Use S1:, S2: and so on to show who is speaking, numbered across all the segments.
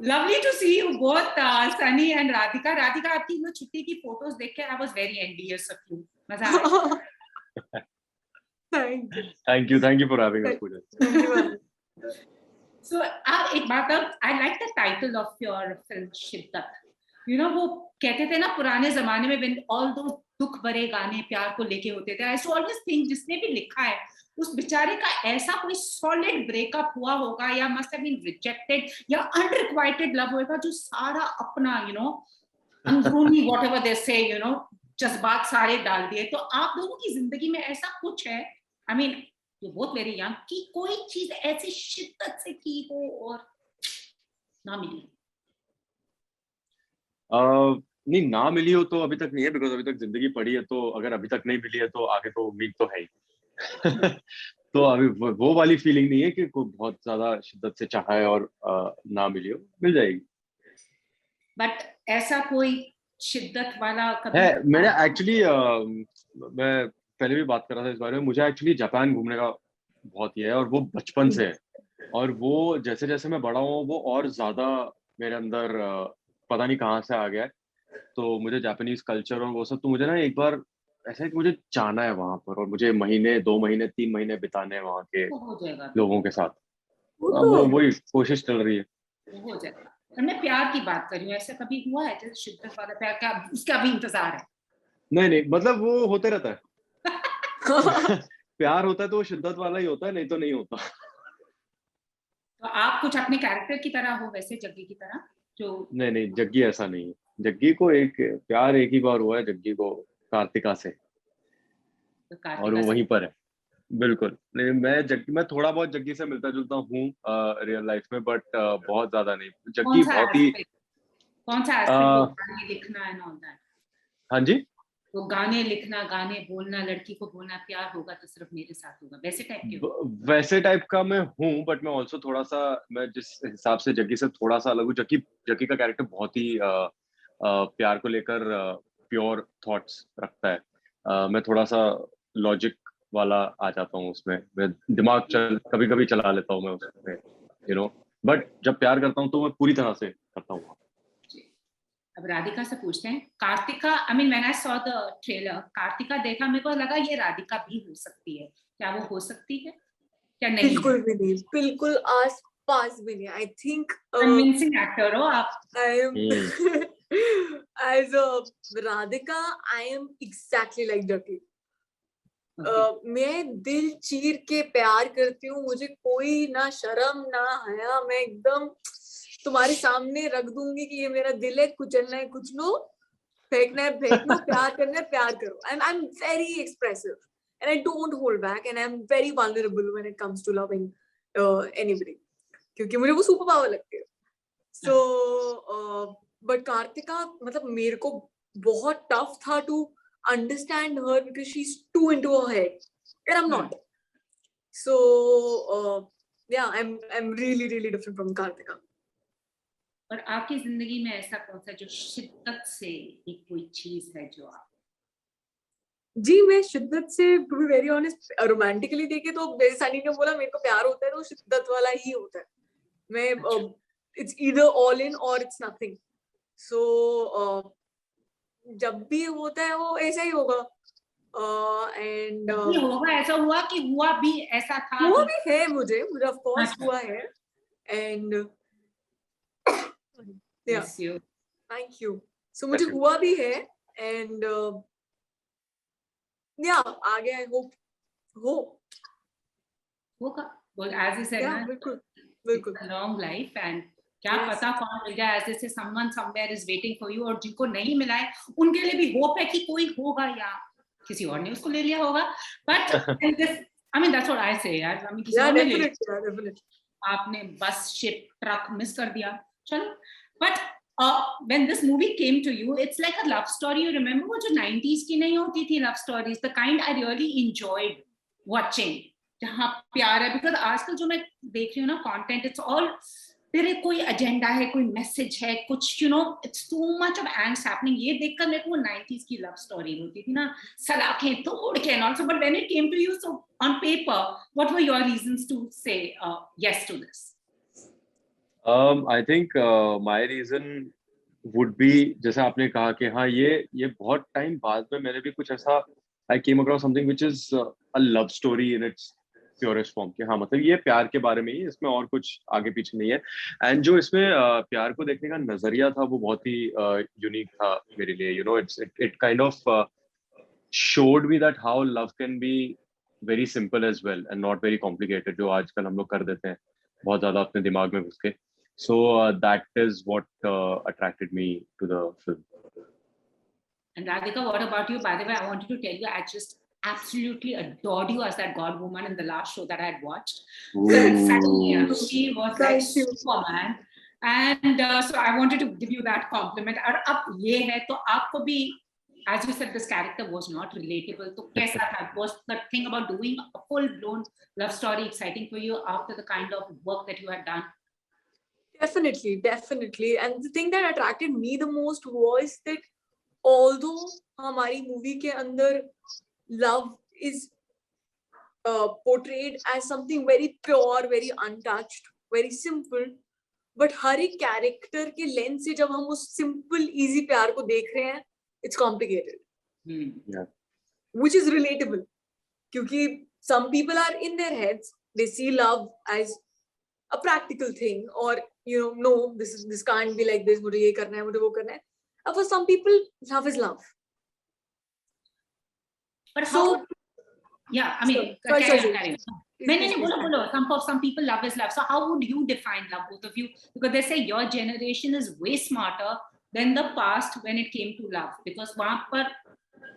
S1: Lovely to see you both, Sunny and Radhika. Radhika, आपकी इन छुट्टी की फोटोज देख के I was very envious of you. मजा आया.
S2: Thank you for having us, Pooja.
S3: Thank you.
S1: So, एक बात अब, I like the title of your film शिद्दत. You know, वो कहते थे ना पुराने जमाने में when all those दुख भरे गाने प्यार को लेके होते थे. I used to always think जिसने भी लिखा है उस बेचारे का ऐसा कोई सॉलिड ब्रेकअप हुआ होगा या मस्ट हैव बीन रिजेक्टेड या अनरिक्वाइटेड लव होगा जो सारा अपना अंदरूनी व्हाटएवर दे से जज्बात सारे डाल दिए. तो आप दोनों की जिंदगी में ऐसा कुछ है, I mean you both very young, कि कोई चीज ऐसी शिद्दत से की हो और ना मिली?
S2: नहीं, ना मिली हो तो अभी तक नहीं है, बिकॉज अभी तक जिंदगी पड़ी है, तो अगर अभी तक नहीं मिली है तो आगे तो उम्मीद तो है ही. तो अभी वो वाली फीलिंग नहीं है कि कोई बहुत ज्यादा शिद्दत से चाहा है और ना मिली हो, मिल जाएगी.
S1: बट ऐसा कोई शिद्दत वाला कभी
S2: है. मैंने एक्चुअली मैं पहले भी बात कर रहा था इस बारे में, मुझे एक्चुअली जापान घूमने का बहुत ही है और वो बचपन से है. और वो जैसे जैसे मैं बड़ा हूँ वो और ज्यादा मेरे अंदर पता नहीं कहाँ से आ गया है. तो मुझे जापानीज कल्चर और वो सब, तो मुझे ना एक बार ऐसा है कि मुझे जाना है वहां पर और मुझे महीने 2 महीने 3 महीने बिताने हैं वहाँ के लोगों के साथ. वही कोशिश चल रही है.
S1: हो जाएगा. मैं प्यार की बात कर रही हूँ, ऐसा कभी हुआ है जैसे शिद्दत वाला प्यार का उसका भी इंतजार है?
S2: नहीं, मतलब वो होते रहता है. प्यार होता है तो वो शिद्दत वाला ही होता है, नहीं तो नहीं होता.
S1: तो आप कुछ अपने कैरेक्टर की तरह हो वैसे, जग्गी की तरह जो? नहीं,
S2: जग्गी ऐसा नहीं है. जग्गी को प्यार एक ही बार हुआ है, जग्गी को कार्तिका से.
S1: तो
S2: और वो वहीं पर है. बिल्कुल. नहीं, मैं थोड़ा बहुत जग्गी से मिलता जुलता हूँ रियल लाइफ में, बट बहुत ज्यादा नहीं. जग्गी बहुत ही.
S1: कौन सा एस्पेक्ट? गाने लिखना एंड ऑल दैट?
S2: हाँ जी.
S1: तो गाने लिखना, गाने बोलना, लड़की को बोलना प्यार होगा तो सिर्फ मेरे साथ होगा, वैसे टाइप के?
S2: वैसे टाइप का मैं हूँ, बट मैं ऑल्सो थोड़ा सा, मैं जिस हिसाब से जग्गी से थोड़ा सा अलग हूँ. जग्गी का कैरेक्टर बहुत ही प्यार को लेकर प्योर थॉट्स रखता है. मैं थोड़ा सा लॉजिक वाला आ जाता हूँ उसमें. मैं दिमाग कभी कभी चला लेता हूँ मैं उसमें, बट जब प्यार करता हूँ तो मैं पूरी तरह से करता हूँ.
S1: अब राधिका से पूछते हैं. Kartika, I mean when I saw the trailer, Kartika देखा मेरे को लगा ये राधिका भी हो सकती है. क्या वो हो सकती है क्या? नहीं,
S3: बिल्कुल भी नहीं, बिल्कुल आस पास भी नहीं. आई थिंक
S1: कन्विंसिंग एक्टर हो आप.
S3: I am as a Radhika I am exactly like Jaggi. मैं दिल चीर के प्यार करती हूँ, मुझे कोई ना शर्म ना हया. मैं एकदम तुम्हारे सामने रख दूंगी कि ये मेरा दिल है, कुचलना है कुछ लो, फेंकना है फेंक लो, प्यार करना है प्यार करो. I am very expressive and I don't hold back and I'm very vulnerable when it comes to loving anybody, क्योंकि मुझे वो सुपर पावर लगती है. So but कार्तिका, मतलब मेरे को बहुत टफ था to understand her because she's too into her head and I'm not. So yeah, I'm really different from Kartika.
S1: और आपकी जिंदगी में ऐसा कौन सा जो शिद्दत से एक कोई चीज है जो आप?
S3: जी, मैं शिद्दत से, to be very honest, romantically देखे तो जैसे सनी ने बोला मेरे को प्यार होता है तो शिद्दत वाला ही होता है. मैं इट्स ईदर ऑल इन और इट्स नथिंग. सो जब भी होता है वो ऐसा ही होगा. एंड
S1: होगा, ऐसा हुआ कि हुआ भी ऐसा था?
S3: हुआ भी है, मुझे ऑफ कोर्स हुआ है. And thank you. सो मुझे हुआ भी है एंड आगे आई होप होगा.
S1: Well, as I said,
S3: बिल्कुल
S1: long life and क्या पता कौन मिल जाए. as I say, someone somewhere is waiting for you. और जिनको नहीं मिला है उनके लिए भी होप है कि कोई होगा या किसी और ने उसको ले लिया होगा. But I mean that's what I say यार. I mean किसी और ने ले लिया, आपने बस शिप ट्रक मिस कर दिया. चलो. But when this movie came to you, it's like a love story. You remember वो जो 90s की नहीं होती थी love stories, the kind I really enjoyed watching, जहाँ प्यार है. Because आजकल जो मैं देख रही हूँ ना content, it's all तेरे कोई एजेंडा है, कोई मैसेज है, कुछ it's too much of angst happening. ये देखकर मेरे को 90s की लव स्टोरी होती थी ना, सलाखें तोड़ के and also. But when it came to you, so on paper, what were your reasons to say yes to this?
S2: I think my reason would be, जैसे आपने कहा कि हाँ ये बहुत टाइम बाद में मैंने भी कुछ ऐसा I came across something which is a love story in its purest form, कि हाँ मतलब ये प्यार के बारे में ही, इसमें और कुछ आगे पीछे नहीं है। एंड जो इसमें प्यार को देखने का नजरिया था वो बहुत ही यूनिक था मेरे लिए। You know it kind of showed me that how love can be very simple as well and not very complicated, जो आजकल हम लोग कर देते हैं बहुत ज्यादा अपने दिमाग में घुस के। So that is what attracted me to the film.
S1: And Radhika, what about you? By the way, I wanted to tell you, I just absolutely adored you as that God woman in the last show that I had watched.
S2: Ooh.
S1: She was like
S3: Thank you.
S1: Superman. And so I wanted to give you that compliment. और अब ये है तो आपको भी, as you said, this character was not relatable. तो कैसा था? Was the thing about doing a full-blown love story exciting for you after the kind of work that you had done?
S3: Definitely, definitely. And the thing that attracted me the most was that although हमारी movie के अंदर love is portrayed as something very pure, very untouched, very simple, but हर एक character के lens से जब हम उस simple, easy प्यार को देख रहे हैं, it's complicated.
S2: Yeah.
S3: Which is relatable. क्योंकि some people are in their heads, they see love as a practical thing, or no, this can't be like this, मुझे ये करना है, मुझे वो करना है. And for some people, love is love.
S1: But how? Yeah, I mean, carry on. No. Some people love is love. So how would you define love, both of you? Because they say your generation is way smarter than the past when it came to love. Because वहाँ पर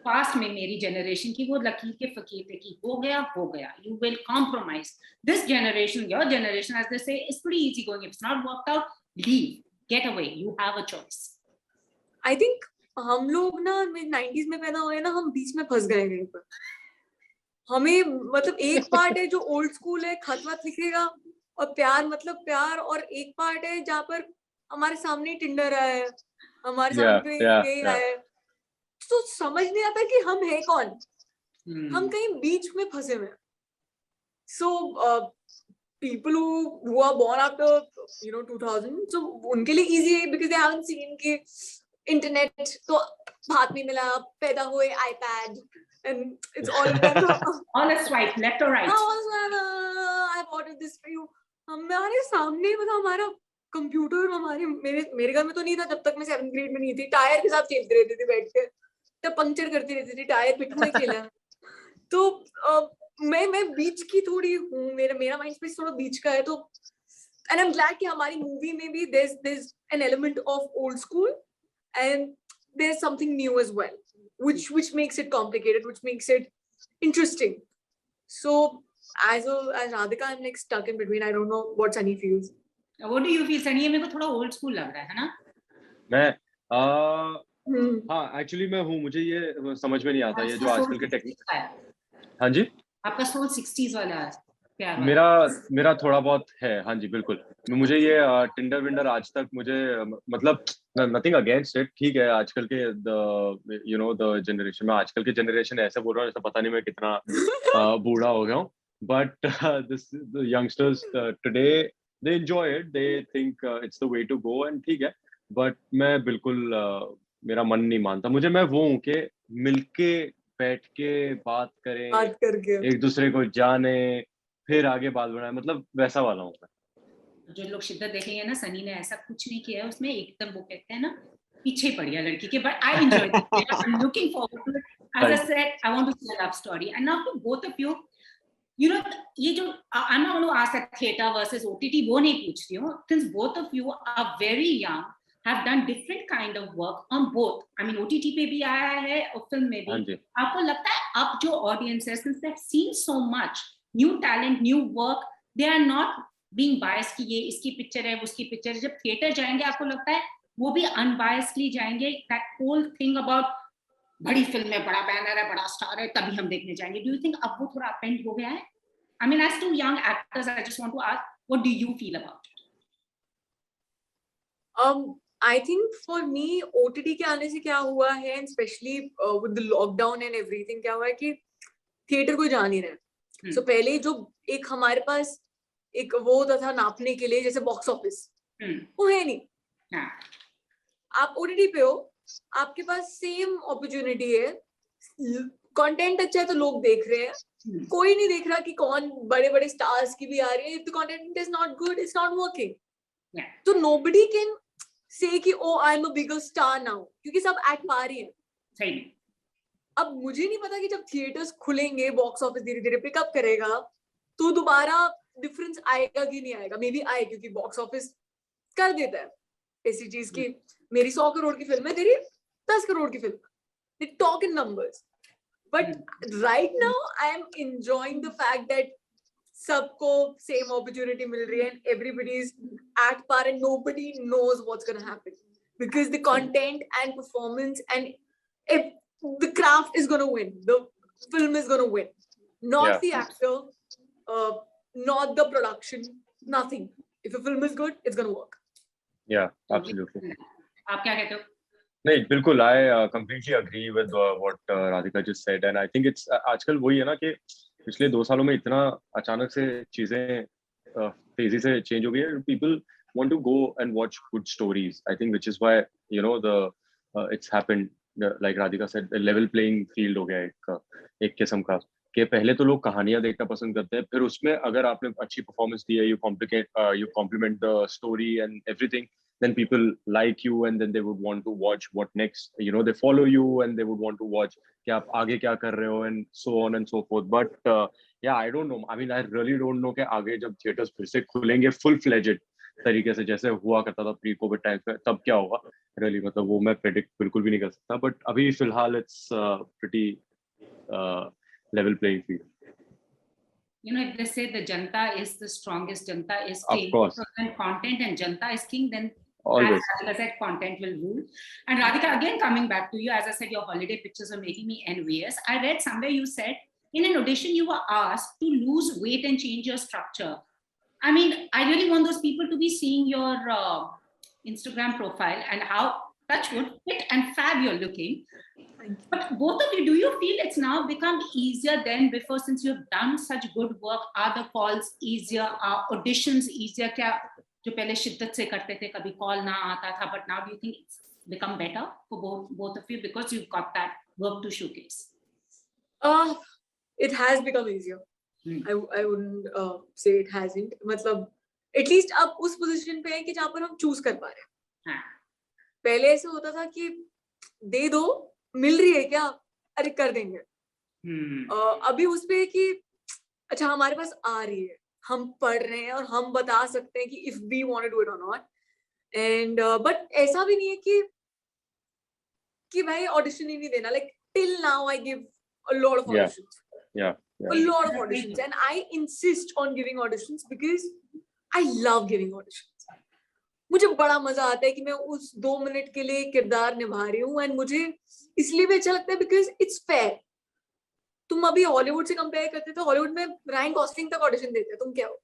S1: past में मेरी generation की वो लकीर के फकीर थे कि हो गया. You will compromise. This generation, your generation, as they say, is pretty easy going. If it's not worked out, leave, get away. You have a choice.
S3: I think हम लोग ना 90s में पैदा हुए ना, हम बीच में फंस गए कहीं पर. हमें मतलब एक पार्ट है जो ओल्ड स्कूल है, खत वत लिखेगा और प्यार मतलब प्यार, और एक पार्ट है जहाँ पर हमारे सामने टिंडर आया है, हमारे सामने ये आया है, तो समझ नहीं आता कि हम है कौन. हम कहीं बीच में फंसे हुए. So people who are born after 2000, so उनके लिए easy है because they haven't seen कि internet तो हाथ में मिला, पैदा हुए iPad, and it's all
S1: all a swipe left or right.
S3: I ordered this for you. हमारे सामने मतलब हमारा कंप्यूटर, मेरे घर में तो नहीं था जब तक मैं 7th ग्रेड में नहीं थी. टायर के साथ खेलते रहते थे बैठ के, तब पंक्चर करती रहती थी, टायर पिट्ठू में खेला. तो मैं बीच की थोड़ी हूँ, मेरा माइंड स्पेस थोड़ा बीच का है. तो and I'm glad कि हमारी मूवी में भी there's an element of old school and there's something new as well, which makes it complicated, which makes it interesting. So as Radhika, I'm like stuck in between. I don't know what Sunny feels.
S1: What do you feel, Sunny? मेरे को थोड़ा old school लग रहा है ना?
S2: मैं हाँ actually मैं हूँ, मुझे ये समझ में नहीं आता ये जो आजकल के टेक्निक. हाँ जी,
S1: आपका सोल 60s वाला है.
S2: मेरा थोड़ा बहुत है. हाँ जी बिल्कुल. मुझे ये टिंडर विंडर आज तक मुझे मतलब नथिंग अगेंस्ट इट, ठीक है. आजकल के द जनरेशन में, आजकल के जनरेशन ऐसे बोल रहा हूँ जैसे पता नहीं मैं कितना बूढ़ा हो गया हूँ, but this youngsters today they enjoy it, they think it's the way to go, and ठीक है. बट मैं बिल्कुल मेरा मन नहीं मानता. मैं वो हूँ कि मिलके बैठ के बात करें,
S3: बात करके
S2: एक दूसरे को जाने, फिर आगे बात बढ़ाए, मतलब वैसा वाला हूँ.
S1: जो लोग शिद्दत देखेंगे ना, सनी ने ऐसा कुछ नहीं किया है उसमें, एकदम वो कहते हैं ना पीछे पड़ गया लड़की के. But I enjoy it. I am looking forward to it. As I said, I want to see a love story. And now to both of you, ये जो I am not going to ask that theatre versus OTT, वो नहीं पूछ रही हूँ. Since both of you are very young, have done different kind of work on both. I mean, OTT पे भी आया है और फिल्म में भी. आपको लगता है अब जो audience है, since they've seen so much new talent, new work, they are not being biased कि ये इसकी पिक्चर है, उसकी पिक्चर है. जब थिएटर जाएंगे आपको लगता है वो भी unbiasedly जाएंगे? That whole thing about बड़ी फिल्म है, बड़ा बैनर है, बड़ा स्टार है, तभी हम देखने जाएंगे. Do you think अब वो थोड़ा अपएंड हो गया है? I mean, as two young actors, I just want to ask, what do you feel about it?
S3: I think for me, OTT के आने से क्या हुआ है, especially with the lockdown and everything, क्या हुआ है कि थिएटर कोई जा नहीं रहा. So पहले जो एक हमारे पास एक वो होता था नापने के लिए, जैसे बॉक्स ऑफिस, वो है नहीं।
S1: हाँ.
S3: आप OTT पे हो, आपके पास सेम अपॉर्चुनिटी है, कंटेंट अच्छा है तो लोग देख रहे हैं, कोई नहीं देख रहा कि कौन बड़े बड़े स्टार्स की भी आ रही है। If the content is not good, it's not working. तो नोबडी कैन से कि oh I am a bigger star now, क्योंकि सब एक्ट पा रही है।
S1: सही.
S3: अब मुझे नहीं पता कि जब थिएटर्स खुलेंगे, बॉक्स ऑफिस धीरे धीरे पिकअप करेगा, तो दोबारा डिफरेंस आएगा कि नहीं आएगा। मे बी आए, क्योंकि बॉक्स ऑफिस कर देता है ऐसी चीज की मेरी 100 करोड़ की फिल्म है, तेरी 10 करोड़ की film, they talk in numbers. But right now I am enjoying the fact that सबको same opportunity मिल रही है and everybody is at par and nobody knows what's going to happen, because the content and performance and if the craft is going to win, the film is going to win, not the actor, not the production, nothing. If a film is good, it's going to work.
S2: Yeah, absolutely.
S1: आप क्या कहते हो?
S2: नहीं, बिल्कुल, I completely agree with what Radhika just said, and I think it's आजकल वही है ना कि पिछले 2 सालों में इतना अचानक से चीजें तेजी से चेंज हो गई है. People want to go and watch good stories. I think which is why the it's happened, like Radhika said, the level playing field हो गया एक किस्म का, कि पहले तो लोग कहानियां देखना पसंद करते हैं, फिर उसमें अगर आपने अच्छी परफॉर्मेंस दी है, you compliment the story and everything, then people like you and then they would want to watch what next, they follow you and they would want to watch कि आप आगे क्या कर रहे हो and so on and so forth. But yeah, I don't know, I mean I really don't know कि आगे जब थिएटर्स फिर से खुलेंगे full fledged तरीके से जैसे हुआ करता था प्री कोविड टाइम्स में, तब क्या होगा really, मतलब वो मैं प्रेडिक्ट बिल्कुल भी नहीं कर सकता. बट अभी फिलहाल it's pretty level playing field.
S1: If they say the janta is the strongest, janta is king.
S2: Of course.
S1: So when content and janta is king, then
S2: always,
S1: as I said, content will rule. And Radhika, again coming back to you, as I said, your holiday pictures are making me envious. I read somewhere you said in an audition you were asked to lose weight and change your structure. I mean, I really want those people to be seeing your Instagram profile and how touchwood fit and fab you're looking. But both of you, do you feel it's now become easier than before, since you've done such good work? Are the calls easier? Are auditions easier? क्या जो पहले शिद्दत से करते थे, कभी call ना आता था, but now do you think it's become better for both of you because you've got that work to showcase?
S3: It has become easier. I wouldn't say it hasn't. मतलब at least अब उस position पे है कि जहाँ पर हम choose कर पा रहे हैं. पहले ऐसे होता था कि दे दो, मिल रही है क्या, अरे कर देंगे. अभी उस पे है कि अच्छा हमारे पास आ रही है, हम पढ़ रहे हैं और हम बता सकते हैं कि if we want to do it or not. And but ऐसा भी नहीं है कि भाई ऑडिशन ही नहीं देना. Like till now I give a lot of auditions.
S2: Yeah.
S3: A lot of auditions, and I insist on giving auditions because I love giving auditions. मुझे बड़ा मजा आता है कि मैं उस 2 मिनट के लिए किरदार निभा रही हूँ, एंड मुझे इसलिए भी अच्छा लगता है बिकॉज इट्स फेयर. तुम अभी हॉलीवुड से कंपेयर करते थे, हॉलीवुड में रायन गॉसलिंग तक ऑडिशन देते हैं, तुम क्या हो.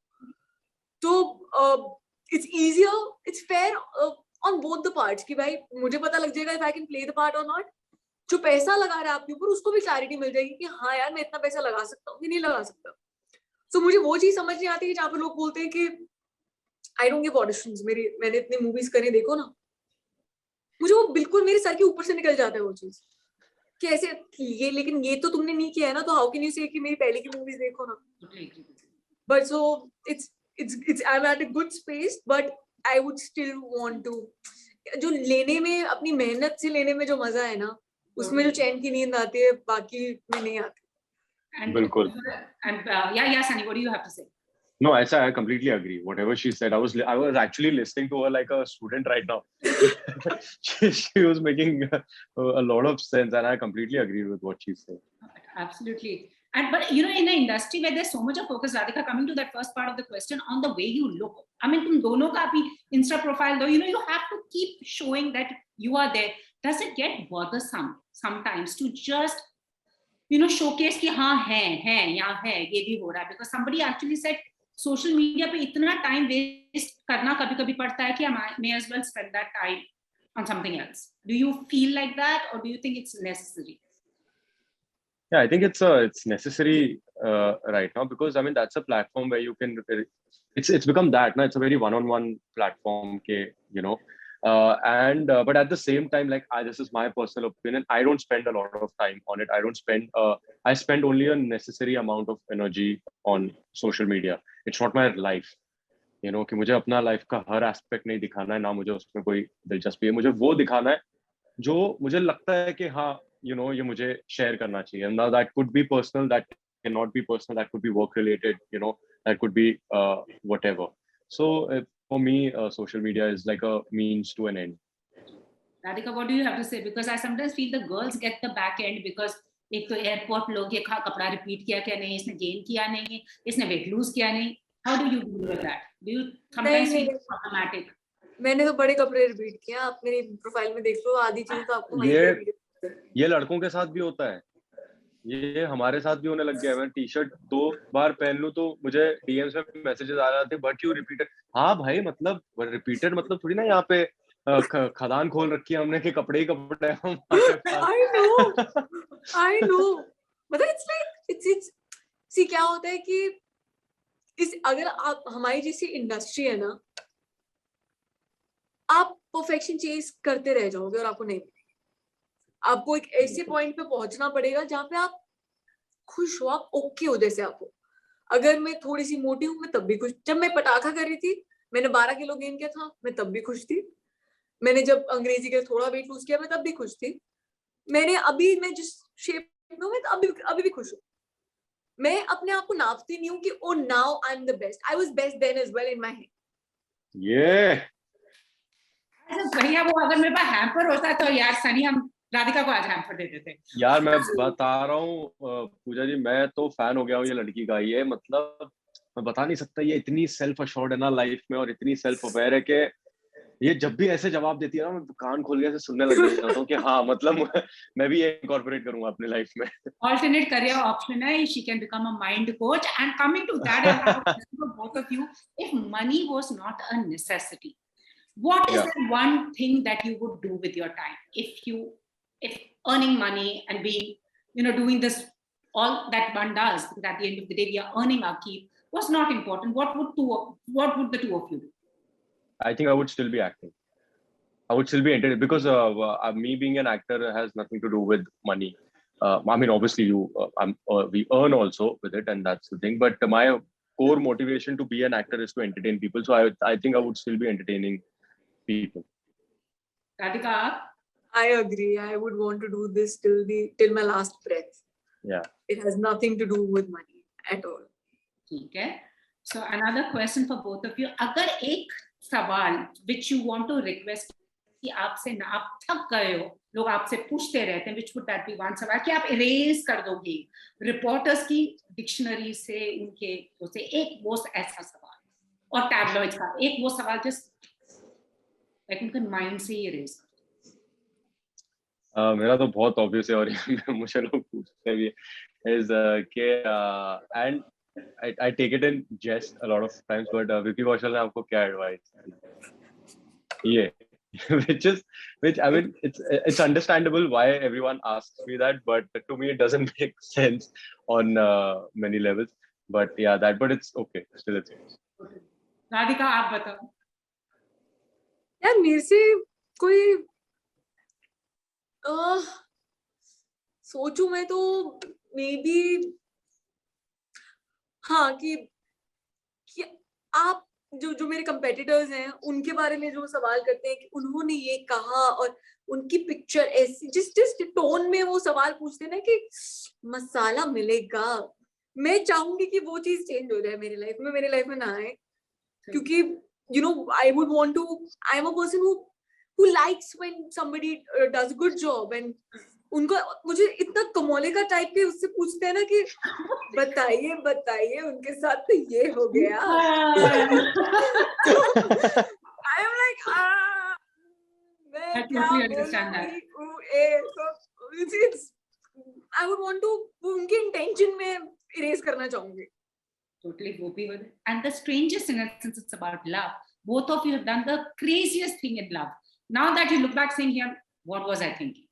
S3: तो it's easier, it's fair on both the parts कि भाई मुझे पता लग जाएगा if I can play the part और नॉट. जो पैसा लगा रहा है आपके ऊपर, उसको भी क्लैरिटी मिल जाएगी कि हाँ यार मैं इतना पैसा लगा सकता हूँ कि नहीं लगा सकता. सो मुझे वो चीज समझ नहीं आती कि जहाँ पर लोग बोलते हैं कि आई डोंट गिव ऑडिशंस. मैंने इतनी मूवीज करी, देखो ना, मुझे वो बिल्कुल मेरे सर के ऊपर से निकल जाता है वो चीज कि ऐसे ये, लेकिन ये तो तुमने नहीं किया है ना, तो हाउ कैन यू से कि मेरी पहले की मूवीज देखो ना. But so it's I am at a good space, but I would still want to, जो लेने में, अपनी मेहनत से लेने में जो मजा है ना, उसमें जो चैन की नींद आती है, बाकी में नहीं आती.
S2: बिल्कुल.
S1: And yeah, Sunny, what do you have to say?
S2: No, I completely agree. Whatever she said, I was actually listening to her like a student right now. she was making a lot of sense, and I completely agree with what she said.
S1: Absolutely. But in an industry where there's so much of focus, Radhika, coming to that first part of the question, on the way you look. I mean, तुम दोनों का भी Insta profile though, you have to keep showing that you are there. Does it get bothersome sometimes to just showcase कि हाँ है यहाँ है, ये भी हो रहा है? Because somebody actually said social media पे इतना टाइम वेस्ट करना कभी-कभी पड़ता है कि I may as well spend that time on something else. Do you feel like that, or do you think it's necessary?
S2: Yeah, I think it's necessary right now, because I mean that's a platform where you can, it's become that, na, it's a very one-on-one platform ke, you know. But at the same time, like this is my personal opinion, I don't spend a lot of time on it. I spend only a necessary amount of energy on social media. It's not my life, you know, कि मुझे अपना life का हर aspect नहीं दिखाना है, ना मुझे उसमें कोई दिलचस्पी है. मुझे वो दिखाना है जो मुझे लगता है कि हाँ, you know, ये मुझे शेयर करना चाहिए. Now that could be personal, that cannot be personal, that could be work related, you know, that could be whatever. So for me, social media is like a means to an end.
S1: Radhika, what do you have to say? Because I sometimes feel the girls get the back end because एक तो airport लोग ये कपड़ा repeat किया क्या नहीं, इसने gain किया नहीं, इसने वेट लूज किया नहीं. How do you deal with that? Do you sometimes feel problematic?
S3: मैंने तो बड़े कपड़े रिपीट किया. आप मेरी प्रोफाइल में देख लो, आधी चीजें तो आपको
S2: ये लड़कों के साथ भी होता है, ये हमारे साथ भी होने लग गया है. मैं टी शर्ट 2 बार पहन लूं तो मुझे डीएम्स में मैसेजेस आ रहे थे, बट यू रिपीटेड. हाँ भाई, मतलब रिपीटेड मतलब थोड़ी ना यहाँ पे खदान खोल रखी है हमने कि कपड़े ही कपड़े हम.
S3: I know. मतलब it's like it's see क्या होता है कि अगर आप हमारी जैसी इंडस्ट्री है ना, आप परफेक्शन चेज करते रह जाओगे और आपको नहीं मिलेगी. आपको एक ऐसे पॉइंट पे पहुंचना पड़ेगा जहाँ पे आप खुश हो, आप ओके हो जैसे आप हो. अगर मैं थोड़ी सी मोटी हूँ, मैं तब भी खुश. जब मैं पटाखा कर रही थी, मैंने 12 किलो गेन किया था, मैं तब भी खुश थी. मैंने जब अंग्रेजी के थोड़ा वेट लूज किया, मैं तब भी खुश थी. मैं जिस शेप में हूँ, मैं अभी भी खुश हूँ. मैं अपने आप को नापती नहीं हूँ कि oh now I am the best. I was best then as well in my head.
S1: भैया वो अगर मेरे पास हैम्पर होता तो यार सनी, हम राधिका को आज हैम्पर दे देते.
S2: यार मैं बता रहा हूँ पूजा जी, मैं तो फैन हो गया हूँ ये लड़की का. ये मतलब मैं बता नहीं सकता, ये इतनी सेल्फ अश्योर्ड है ना लाइफ में, और इतनी सेल्फ अवेयर है कि ये जब भी ऐसे जवाब देती है ना, मैं कान खोल के सुनने लग जाता हूँ कि हाँ, मतलब मैं भी ये इनकॉर्पोरेट करूंगा अपने लाइफ में.
S1: Alternate career option है, she can become a mind coach. And coming to that, I have a question for both of you. If money was not a necessity, what is that one thing that you would do with your time? If earning money and being, you know, doing this, all that one does, because at the end of the day we are earning our keep, was not important, what would the two of you do?
S2: I think I would still be acting. I would still be entertained, because me being an actor has nothing to do with money. I mean, obviously we earn also with it, and that's the thing. But my core motivation to be an actor is to entertain people. So I think I would still be entertaining people.
S1: Radhika?
S3: I agree. I would want to do this till my last breath.
S2: Yeah.
S3: It has nothing to do with money at all.
S1: Okay. So another question for both of you. अगर एक सवाल which you want to request कि आपसे ना, आप थक गए हो, लोग आपसे पूछते रहते हैं, which would that be one सवाल कि आप erase कर दोगे रिपोर्टर्स की डिक्शनरी से, उनके उसे एक वो ऐसा सवाल, और टैबलॉइड्स का एक वो सवाल just like उनके माइंड से ही erase कर दो.
S2: मेरा तो बहुत ऑब्वियस है, और मुझे लोग पूछते भी is कि and I take it in jest a lot of times, but Vicky Kaushal ने आपको क्या advice? Yeah. which I mean, it's understandable why everyone asks me that, but to me it doesn't make sense on many levels. But yeah, but it's okay. Still it's okay.
S1: Radhika, आप बताओ.
S3: यार मेरे से कोई सोचूं मैं तो मे बी हाँ कि आप जो मेरे कंपेटिटर्स हैं उनके बारे में जो सवाल करते हैं कि उन्होंने ये कहा, और उनकी पिक्चर ऐसी जिस टोन में वो सवाल पूछते हैं ना कि मसाला मिलेगा, मैं चाहूंगी कि वो चीज चेंज हो जाए मेरी लाइफ में ना आए. क्योंकि you know, I am a person who likes when somebody does a good job, and उनको मुझे इतना कमोले का टाइप के उससे पूछते हैं ना कि बताइए उनके साथ तो ये हो गया. I am like मैं क्या बोलूं, I would want to उनके इंटेंशन में इरेज करना चाहूंगी.
S1: Totally gopi with it. And the strangest thing, since it's about love, both of you have done the craziest thing in love. Now that you look back saying, here, what was I thinking?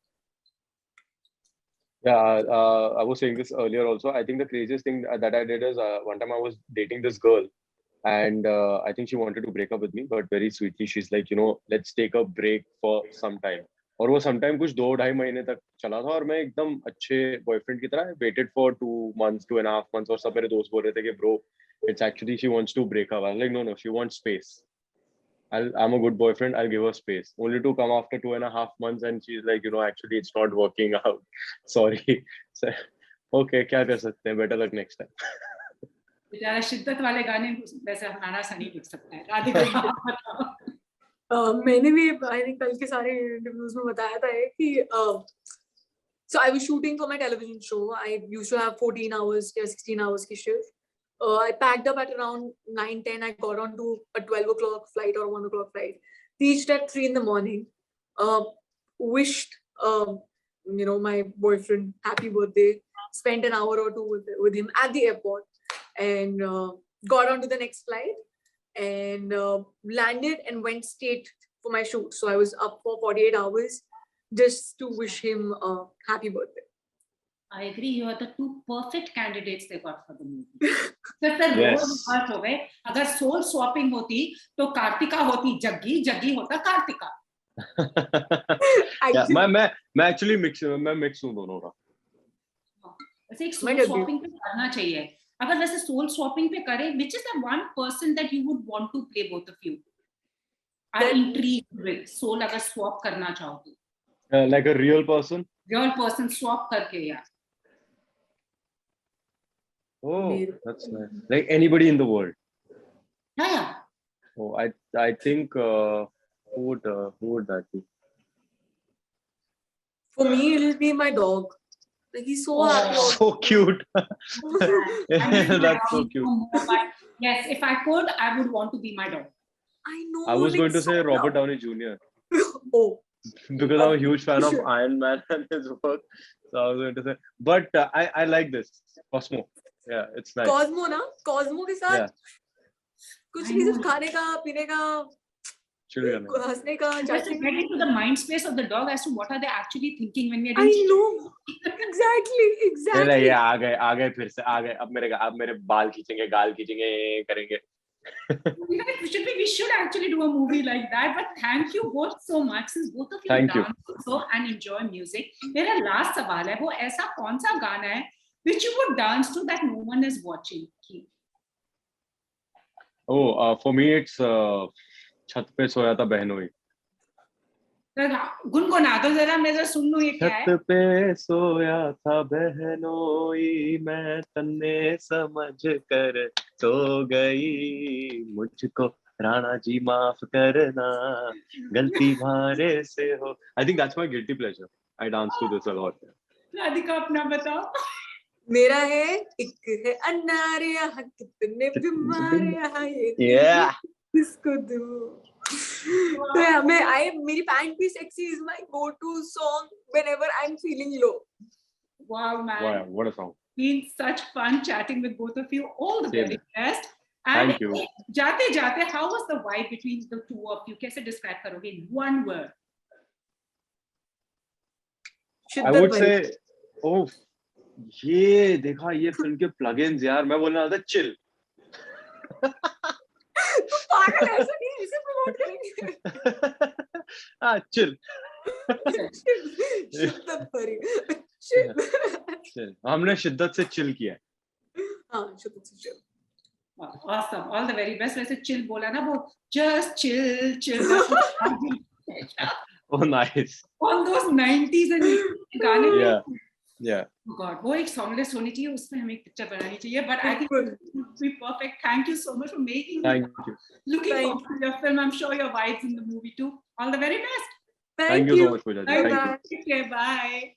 S2: Yeah, I was saying this earlier also. I think the craziest thing that I did is one time I was dating this girl, and I think she wanted to break up with me, but very sweetly she's like, let's take a break for some time. और वो sometime कुछ 2-2.5 महीने तक चला था और मैं एकदम अच्छे बॉयफ्रेंड की तरह waited for 2 months, 2.5 months, और सब मेरे दोस्त बोल रहे थे कि bro, it's actually she wants to break up. I was like, no, she wants space. I'm a good boyfriend. I'll give her space. Only to come after 2.5 months and she's like, actually it's not working out. Sorry. So, okay, क्या कर सकते हैं? Better luck next time.
S1: बेचारा शिद्दत वाले गाने वैसे हमारा सा नहीं लिख सकता है। राधिका आप बताओ।
S3: मैंने भी आई थिंक कल के सारे इंटरव्यूज में बताया था कि so I was shooting for my television show. I used to have 14 hours or 16 hours की shift. I packed up at around 9-10. I got on to a 12 o'clock flight or 1 o'clock flight. Reached at 3 in the morning. Wished my boyfriend happy birthday. Spent an hour or two with him at the airport, and got on to the next flight and landed and went straight for my shoot. So I was up for 48 hours just to wish him a happy birthday.
S1: I agree. You are the two perfect candidates they got for the movie. Sir
S2: Yes.
S1: रोज बात हो गए। अगर soul swapping होती तो कार्तिका होती जग्गी, जग्गी होता Kartika.
S2: Yeah, मैं actually mix हूँ दोनों का।
S1: वैसे एक सोल स्वैपिंग पे करना चाहिए। अगर वैसे सोल स्वैपिंग पे करें, which is the one person that you would want to play both of you? I'm intrigued with soul अगर swap करना चाहो तो।
S2: Like a real person?
S1: Real person swap करके यार।
S2: Oh, that's nice. Like anybody in the world?
S1: Yeah.
S2: Oh, I think who would that be?
S3: For me, it'll be my dog. Like he's so happy.
S2: So cute.
S1: Yeah,
S2: That's so cute.
S1: But yes, if I could, I would want to be my dog.
S3: I know.
S2: I was
S3: like,
S2: going to
S3: so
S2: say Robert
S3: proud.
S2: Downey Jr.
S3: Oh.
S2: because I'm a huge fan of Iron Man and his work. So I was going to say, but I like this Cosmo. Yeah, it's nice.
S3: Cosmo ना? Cosmo के साथ कुछ नहीं, सिर्फ खाने का, पीने का, हंसने का,
S1: Just to get into the mind space of the dog as to what are they actually thinking when we are
S3: I
S1: doing.
S3: know. Exactly.
S2: ये आ गए फिर से आ गए। अब मेरे बाल खींचेंगे, गाल खींचेंगे, करेंगे।
S1: We should actually do a movie like that. But thank you both so much, since both of you dance so and enjoy music. मेरा last सवाल है, वो ऐसा कौन सा गाना है which you would dance to that no one is watching?
S2: Oh, for me it's छत पे सोया था बहनोई।
S1: गुनगुना दो जरा, मैं जरा सुन लूं ये क्या है।
S2: छत पे सोया था बहनोई, मैं तन्ने समझ कर सो गई, मुझको राणा जी माफ करना, गलती मारे से हो। I think that's my guilty pleasure. I dance to this a lot.
S1: Radhika अपना बताओ।
S3: मेरा है एक है अनार यहाँ कितने बीमार यहाँ
S2: Yeah.
S3: इसको दो। तो yeah, मेरी पैंट भी sexy is my go-to song whenever I'm feeling low.
S1: Wow, man.
S2: Wow, what a song.
S1: Been such fun chatting with both of you. All the very best.
S2: And
S1: Thank you. जाते how was the vibe between the two of you? कैसे describe करोगे in one word?
S2: I would say, oh, ये देखा ये film के plugins यार, मैं बोलना था chill.
S3: पागल ऐसा नहीं, इसे प्रमोट करेंगे।
S2: chill.
S3: शिद्दत भरी।
S2: chill. हमने शिद्दत से chill किया है।
S3: हाँ, शिद्दत से chill.
S1: Awesome. All the very best. वैसे chill बोला ना, वो just chill.
S2: Oh, nice.
S1: All those 90s and गाने.
S2: Yeah.
S1: Oh God, वो एक song list होनी चाहिए, उसमें हमें एक picture बनानी चाहिए. But I think it would be perfect. Thank you so much for making.
S2: Thank you.
S1: Looking forward to your film. I'm sure your vibes in the movie too. All the very best.
S3: Thank
S2: you so much, Pooja.
S3: Bye.
S1: Okay, bye.